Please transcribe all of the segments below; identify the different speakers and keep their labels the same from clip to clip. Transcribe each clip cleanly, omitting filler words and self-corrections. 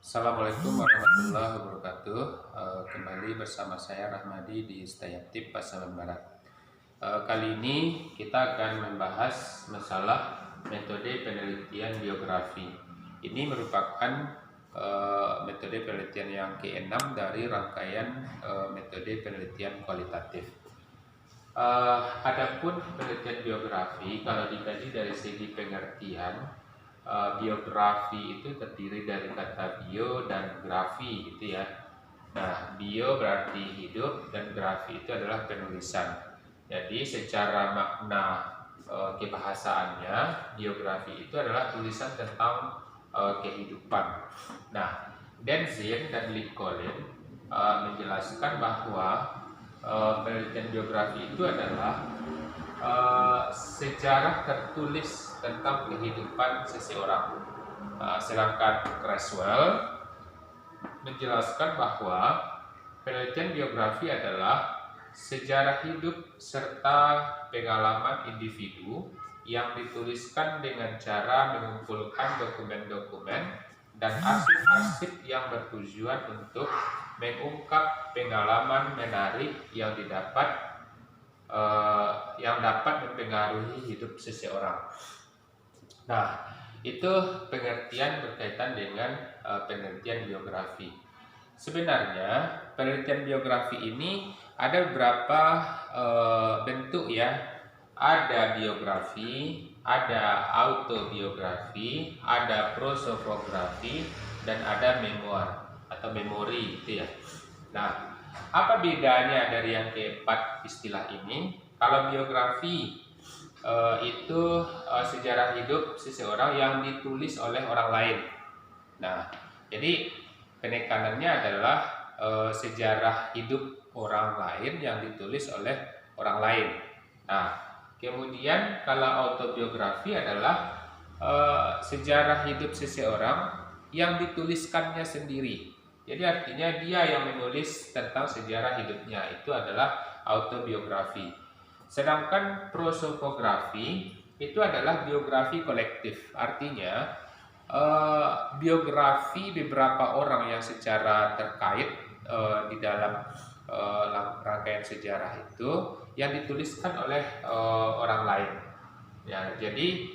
Speaker 1: Assalamualaikum warahmatullahi wabarakatuh. Kembali bersama saya Rahmadi di Stayatip Pasaman Barat. Kali ini kita akan membahas masalah metode penelitian biografi. Ini merupakan metode penelitian yang ke-6 dari rangkaian metode penelitian kualitatif. Adapun penelitian biografi, kalau dikaji dari segi pengertian, biografi itu terdiri dari kata bio dan grafi gitu ya. Nah, bio berarti hidup dan grafi itu adalah penulisan. Jadi secara makna kebahasaannya, biografi itu adalah tulisan tentang kehidupan. Nah, Denzin dan Lincoln menjelaskan bahwa penelitian biografi itu adalah sejarah tertulis tentang kehidupan seseorang. Sedangkan Creswell menjelaskan bahwa penelitian biografi adalah sejarah hidup serta pengalaman individu yang dituliskan dengan cara mengumpulkan dokumen-dokumen dan arsip-arsip yang bertujuan untuk mengungkap pengalaman menarik yang dapat mempengaruhi hidup seseorang. Nah, itu pengertian berkaitan dengan penelitian biografi. Sebenarnya penelitian biografi ini ada beberapa bentuk ya. Ada biografi, ada autobiografi, ada prosopografi, dan ada memoir atau memori gitu ya. Nah, apa bedanya dari yang keempat istilah ini? Kalau biografi itu sejarah hidup seseorang yang ditulis oleh orang lain. Nah, jadi penekanannya adalah sejarah hidup orang lain yang ditulis oleh orang lain. Nah, kemudian kalau autobiografi adalah sejarah hidup seseorang yang dituliskannya sendiri. Jadi artinya dia yang menulis tentang sejarah hidupnya, itu adalah autobiografi. Sedangkan prosopografi itu adalah biografi kolektif. Artinya biografi beberapa orang yang secara terkait di dalam rangkaian sejarah itu yang dituliskan oleh orang lain. Ya, jadi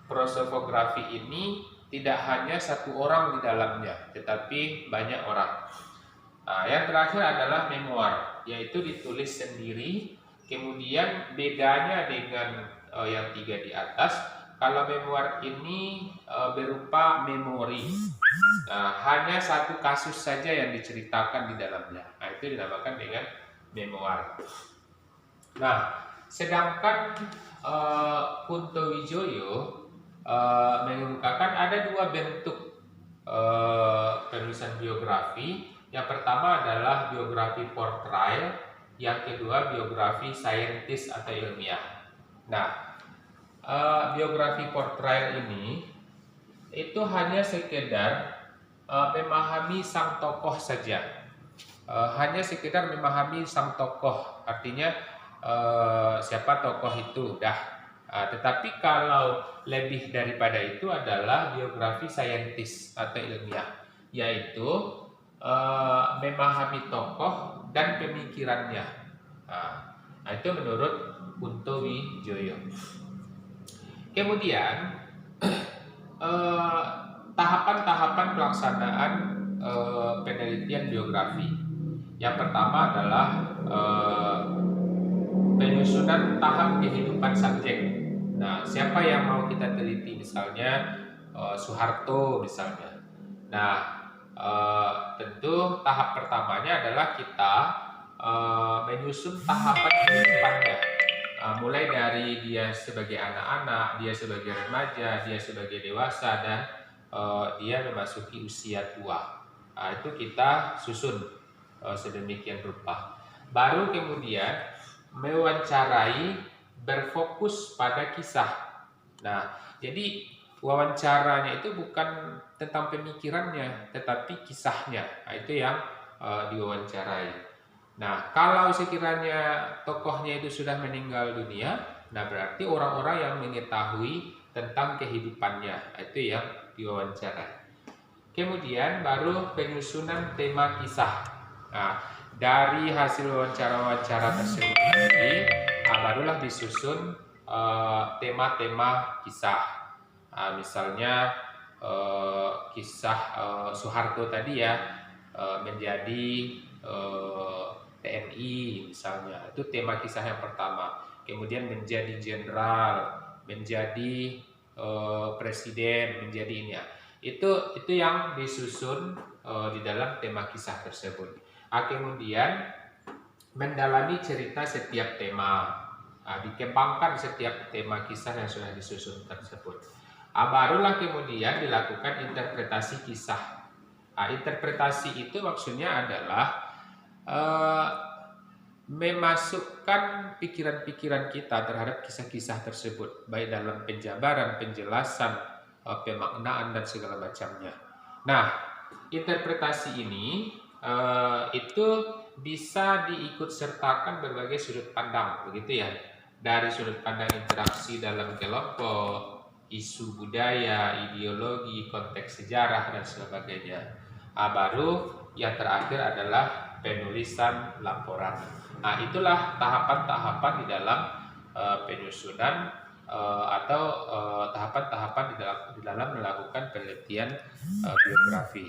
Speaker 1: prosopografi ini tidak hanya satu orang di dalamnya, tetapi banyak orang. Nah, yang terakhir adalah memoir, yaitu ditulis sendiri. Kemudian bedanya dengan yang tiga di atas, kalau memoir ini berupa memori. Nah, hanya satu kasus saja yang diceritakan di dalamnya. Nah, itu dinamakan dengan memoir. Nah, sedangkan Kunto Wijoyo mengemukakan ada dua bentuk penulisan biografi. Yang pertama adalah biografi portrayal, yang kedua biografi saintis atau ilmiah. Nah, biografi portrayal ini itu hanya sekedar memahami sang tokoh saja. Hanya sekedar memahami sang tokoh, artinya siapa tokoh itu dah. Tetapi kalau lebih daripada itu adalah biografi saintis atau ilmiah, yaitu memahami tokoh dan pemikirannya. Nah, itu menurut Kunto Wijoyo. Kemudian tahapan-tahapan pelaksanaan penelitian biografi. Yang pertama adalah penyusunan tahap kehidupan subjek. Nah, siapa yang mau kita teliti, misalnya Soeharto misalnya. Nah, tentu tahap pertamanya adalah kita menyusun tahapan kehidupannya. Mulai dari dia sebagai anak-anak, dia sebagai remaja, dia sebagai dewasa, dan dia memasuki usia tua. Nah, itu kita susun sedemikian rupa. Baru kemudian mewawancarai berfokus pada kisah. Nah, jadi wawancaranya itu bukan tentang pemikirannya, tetapi kisahnya. Nah, itu yang diwawancarai. Nah, kalau sekiranya tokohnya itu sudah meninggal dunia, nah berarti orang-orang yang mengetahui tentang kehidupannya, itu yang diwawancarai. Kemudian baru penyusunan tema kisah. Nah, dari hasil wawancara-wawancara tersebut tadi, barulah disusun tema-tema kisah. Misalnya kisah Soeharto tadi ya, menjadi TNI misalnya, itu tema kisah yang pertama. Kemudian menjadi jenderal, menjadi presiden, menjadi ini ya. Itu yang disusun di dalam tema kisah tersebut. Kemudian mendalami cerita setiap tema, dikembangkan setiap tema kisah yang sudah disusun tersebut. Barulah kemudian dilakukan interpretasi kisah. Interpretasi itu maksudnya adalah memasukkan pikiran-pikiran kita terhadap kisah-kisah tersebut, baik dalam penjabaran, penjelasan, pemaknaan dan segala macamnya. Nah, interpretasi ini itu bisa diikut sertakan berbagai sudut pandang, begitu ya. Dari sudut pandang interaksi dalam kelompok, isu budaya, ideologi, konteks sejarah dan sebagainya. Baru yang terakhir adalah penulisan laporan. Nah, itulah tahapan-tahapan di dalam penyusunan atau tahapan-tahapan di dalam melakukan penelitian biografi.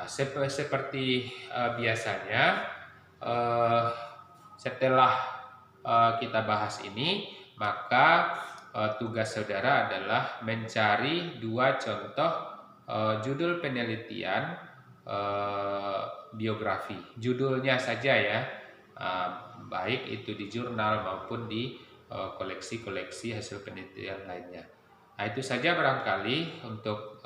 Speaker 1: Seperti biasanya, setelah kita bahas ini, maka tugas saudara adalah mencari 2 contoh judul penelitian biografi. Judulnya saja ya, baik itu di jurnal maupun di koleksi-koleksi hasil penelitian lainnya. Nah, itu saja barangkali untuk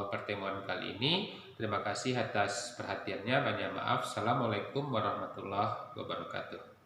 Speaker 1: pertemuan kali ini. Terima kasih atas perhatiannya. Banyak maaf. Assalamualaikum warahmatullahi wabarakatuh.